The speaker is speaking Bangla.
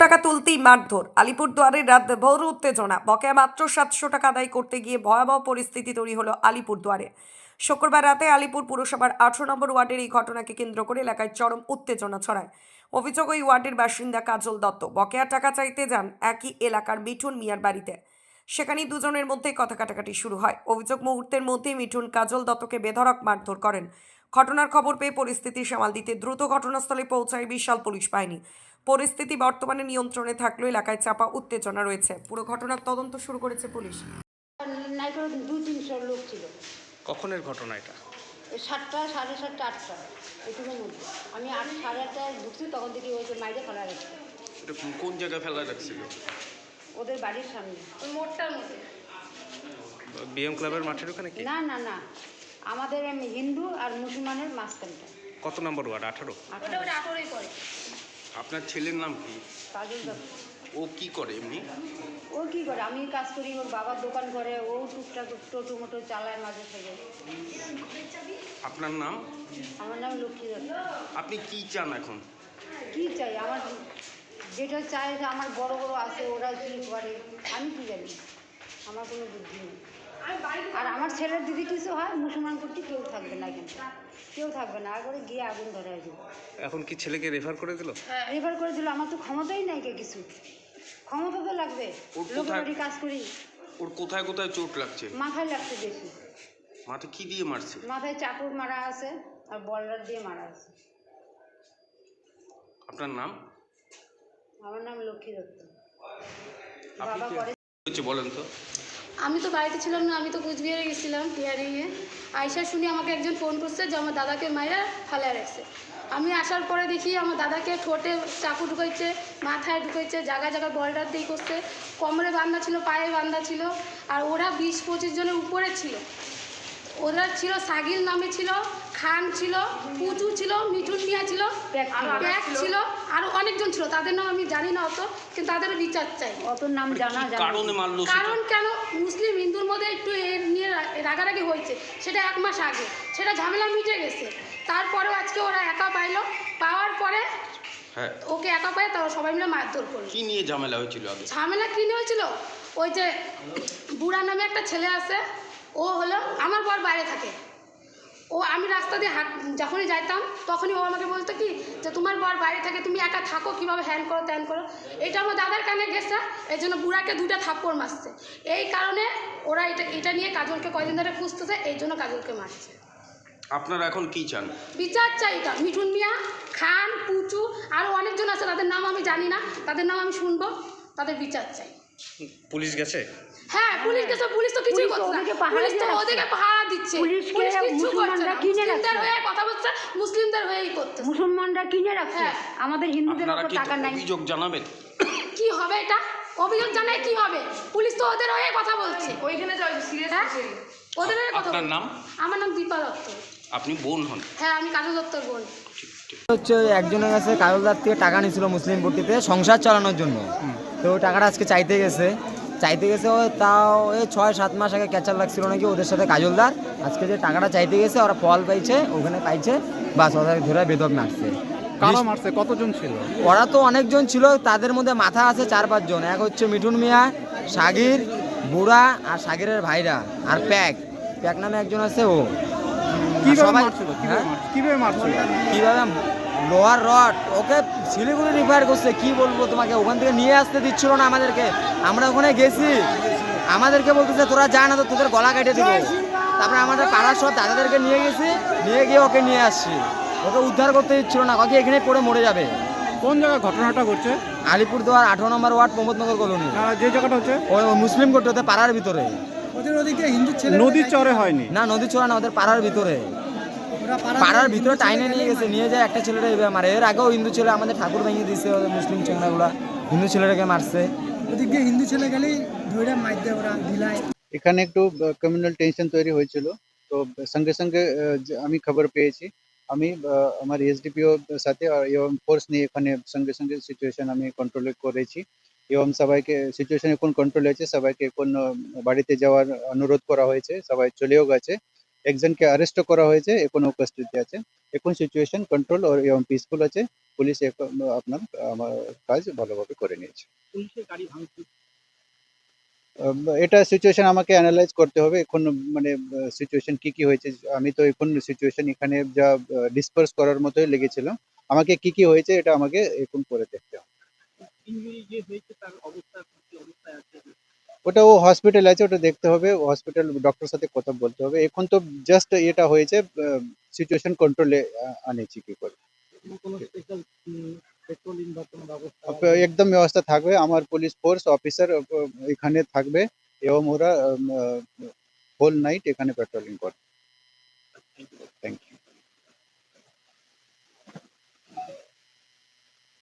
টাকা তুলতেই মারধর। আলিপুরদুয়ারের রাত ভোর উত্তেজনা। বকেয়া মাত্র টাকা আদায় করতে গিয়ে ভয়াবহ পরিস্থিতি তৈরি হলো আলিপুরদুয়ারে। শুক্রবার রাতে আলিপুর পুরসভার 18 নম্বর ওয়ার্ডের এই ঘটনাকে কেন্দ্র করে এলাকায় চরম উত্তেজনা ছড়ায়। অভিযোগ, ওই ওয়ার্ডের বাসিন্দা কাজল দত্ত বকেয়া টাকা চাইতে যান একই এলাকার মিঠুন মিয়ার বাড়িতে। সেখানেই দুজনের মধ্যেই কথা কাটাকাটি শুরু হয়। অভিযোগ, মুহূর্তের মধ্যেই মিঠুন কাজল দত্তকে বেধড়ক মারধর করেন। ঘটনার খবর পেয়ে পরিস্থিতি সামাল দিতে দ্রুত ঘটনাস্থলে পৌঁছায় বিশাল পুলিশ বাহিনী। পরিস্থিতি বর্তমানে নিয়ন্ত্রণে থাকলেও এলাকায় চাপা উত্তেজনা রয়েছে। পুরো ঘটনার তদন্ত শুরু করেছে পুলিশ। নাই করে 200-300 লোক ছিল। কখনের ঘটনা এটা? 7টা, 7:30, 8টা এটুকুর মধ্যে। আমি 8, 8:30টায় ঢুকছি, তখন থেকে ওই যে মাইরে ফেলা গেছে এটা কোন জায়গায় ফেলা রাখছিল? ওদের বাড়ির সামনে, ওই মোড়টার মধ্যে। বিএম ক্লাবের মাঠের ওখানে কি? না না না, আমাদের হিন্দু আর মুসলমানের মাঝখানটা। কত নম্বর ওয়ার্ড? 18? 18ই পড়ে। আপনার ছেলের নাম কি? কাজল দত্ত। ও কি করে এমনি? ও কি করে, আমি কাজ করি, ওর বাবার দোকান করে, ও টুকটাক টোটো মোটো চালায় মাঝে থেকে। আপনার নাম? আমার নাম লক্ষ্মী দত্ত। আপনি কি চান এখন? কি চাই, আমার যেটা চাই যে আমার বড় বড় আছে, ওরা কি করে আমি কি জানি, আমার কোনো বুদ্ধি নেই। আর আমার ছেলের দিদি কিছু হয়, মুসলমান করতে কেউ থাকবে না, এখানে কেউ থাকবে না, আগে গিয়ে আগুন ধরায় দেবো। এখন কি ছেলেকে রেফার করে দিল? রেফার করে দিল, আমার তো ক্ষমতাই নাই, কে কিছু ক্ষমতা তো লাগবে। লোকের বাড়ি কাজ করি। ওর কোথায় কোথায় চোট লাগছে? মাথায় লাগছে বেশি। মাথা কি দিয়ে মারছে? মাথায় চাকু মারা আছে আর বলডার দিয়ে মারা আছে। আপনার নাম? আমার নাম লক্ষ্মী দত্ত। আপনি বাবা করে হচ্ছে বলেন তো। আমি তো বাড়িতে ছিলাম না, আমি তো কুচবিহারে গেছিলাম হিয়ারিংয়ে। আয়সা শুনি আমাকে একজন ফোন করছে যে আমার দাদাকে মায়েরা ফালায় রাখছে। আমি আসার পরে দেখি আমার দাদাকে ঠোঁটে চাকু ঢুকাইছে, মাথায় ঢুকাইছে, জায়গায় জায়গায় বলডার দিয়ে করছে, কোমরে বান্ধা ছিল, পায়ে বান্ধা ছিল। আর ওরা 20-25 জনের উপরে ছিল। ওরা ছিল সাগিল নামে ছিল, খান ছিল, পুচু ছিল, মিঠুন মিয়া ছিল, প্যাক ছিল, আরো অনেকজন ছিল। তাদের নাম আমি জানি না অত, কিন্তু তাদের বিচার চাই। অত নাম জানা কি যায় কারণে মারলো সেটা? কারণ কেন, মুসলিম হিন্দুর মধ্যে একটু এর নিয়ে রাগারাগি হয়েছে, সেটা 1 মাস আগে, সেটা ঝামেলা মিটে গেছে। তারপরেও আজকে ওরা একা পাইলো, পাওয়ার পরে হ্যাঁ, ওকে একা পায়, তো সবাই মিলে মারধর করলো। কি নিয়ে ঝামেলা হয়েছিল আগে? ঝামেলা কি নিয়ে হয়েছিল, ওই যে বুড়া নামে একটা ছেলে আছে, ও হলো আমার বর বাইরে থাকে। ও আমি রাস্তা দিয়ে যখনই যাইতাম তখনই ও আমাকে বলতো কি যে তোমার বর বাইরে থাকে, তুমি একা থাকো, কীভাবে হ্যান করো ত্যান করো। এটা আমার দাদার কানে গেছে, এই জন্য বুড়াকে 2টা থাপ্পড় মারছে। এই কারণে ওরা এটা নিয়ে কাজলকে কয়দিন ধরে খুঁজতেছে, এই জন্য কাজলকে মারছে। আপনারা এখন কি চান? বিচার চাই। এটা মিঠুন মিয়া, খান, পুচু, আরও অনেকজন আছে, তাদের নাম আমি জানি না, তাদের নাম আমি শুনবো, তাদের বিচার চাই। পুলিশ গেছে? হ্যাঁ, পুলিশ গেছে, পুলিশ তো কিছুই করছে না, পুলিশ তো ওদেরকে পাহারা দিচ্ছে, পুলিশ কিছু করছে না। মুসলিমদের হয়ে কথা বলছে, মুসলিমদের হয়েই করতে। মুসলমানরা কিনে রাখছে, আমাদের হিন্দুদের আপনারা অত কি টাকা নাই। অভিযোগ জানাবেন? কি হবে এটা, অভিযোগ জানায় কি হবে, পুলিশ তো ওদের হয়ে কথা বলছে, ওইখানে হ্যাঁ ওদের হয়ে কথা আপনার বলছে। নাম? আমার নাম দীপা দত্ত। আপনি বোন হন? হ্যাঁ, আমি কাজল দত্তর বোন। হচ্ছে একজনের কাছে কাজলদার থেকে টাকা নিয়েছিল মুসলিম পট্টিতে সংসার চালানোর জন্য। তো ওই টাকাটা আজকে চাইতে গেছে ও, তাও এই 6-7 মাস আগে ক্যাচার লাগছিল নাকি ওদের সাথে কাজলদার। আজকে যে টাকাটা চাইতে গেছে, ওরা ফল পাইছে, ওখানে পাইছে, বাস ওদের ধরে বেদক মারছে। কারা মারছে? কতজন ছিল? ওরা তো অনেকজন ছিল, তাদের মধ্যে মাথা আছে 4-5 জন। এক হচ্ছে মিঠুন মিয়া, সাগির, বুড়া আর সাগিরের ভাইরা, আর প্যাক নামে একজন আছে। ও কিভাবে মারছিল? কিভাবে মারছিল? কিভাবে লোহার রড, ওকে শিলিগুড়ি রিফার করছে। কি বলবো তোমাকে, ওখান থেকে নিয়ে আসতে দিচ্ছিল না আমাদেরকে। আমরা ওখানে গেছি, আমাদেরকে বলতেছে তোরা যা না তো তোদের গলা কেটে দিব। তারপরে আমাদের পাড়ার সব দাদাদেরকে নিয়ে গেছি, নিয়ে গিয়ে ওকে নিয়ে আসছি। ওকে উদ্ধার করতে দিচ্ছিল না, কাকি এখানে পড়ে মরে যাবে। কোন জায়গায় ঘটনাটা ঘটছে? আলিপুরদুয়ার 18 নম্বর ওয়ার্ড, প্রমোদনগর কলোনি। যে জায়গাটা হচ্ছে ওই মুসলিম কোর্ট, ওদের পাড়ার ভিতরে। ওদের ওদিকে হিন্দু ছেলে নদীর চরে হয়নি? না, নদী চড়া না, ওদের পাড়ার ভিতরে। পাড়ার ভিতরে টাইনে নিয়ে গেছে, নিয়ে যায় একটা ছেলেটা এভাবে মারে। এর আগেও হিন্দু ছেলে আমাদের ঠাকুর ভেঙে দিচ্ছে, ওদের মুসলিম ছেলেগুলা হিন্দু ছেলেটাকে মারছে। ওদিকে হিন্দু ছেলে গেলেই ধরে মার দেয় ওরা ঢিলায়। এখানে একটু কমিউনাল টেনশন তৈরি হয়েছিল, তো সঙ্গে সঙ্গে আমি খবর পেয়েছি। আমি আমার এসডিপিও সাথে এবং ফোর্স নিয়ে এখানে সঙ্গে সঙ্গে সিচুয়েশন আমি কন্ট্রোল করেছি এবং সবাইকে সিচুয়েশন এখন কন্ট্রোল হয়েছে। সবাইকে এখন বাড়িতে যাওয়ার অনুরোধ করা হয়েছে, সবাই চলেও গেছে। একজনকে অ্যারেস্টও করা হয়েছে, এখনো উপস্থিতি আছে। এখন সিচুয়েশন কন্ট্রোল এবং পিসফুল আছে। পুলিশ এখন আপনার আমার কাজ ভালোভাবে করে নিয়েছে। এটা সিচুয়েশন আমাকে অ্যানালাইজ করতে হবে এখন, মানে সিচুয়েশন কি কি হয়েছে। আমি তো এখন সিচুয়েশন এখানে যা ডিসপার্স করার মতোই লেগেছিলাম। আমাকে কি কি হয়েছে এটা আমাকে এখন করে দেখতে হবে। ওটা ও হসপিটাল আছে, ওটা দেখতে হবে, হসপিটাল ডক্টর সাথে কথা বলতে হবে। এখন তো জাস্ট এটা হয়েছে, সিচুয়েশন কন্ট্রোলে আনেছি কি করে। একদম ব্যবস্থা থাকবে, আমার পুলিশ ফোর্স অফিসার এখানে থাকবে এবং ওরা হোল নাইট এখানে পেট্রোলিং করবে। Thank you.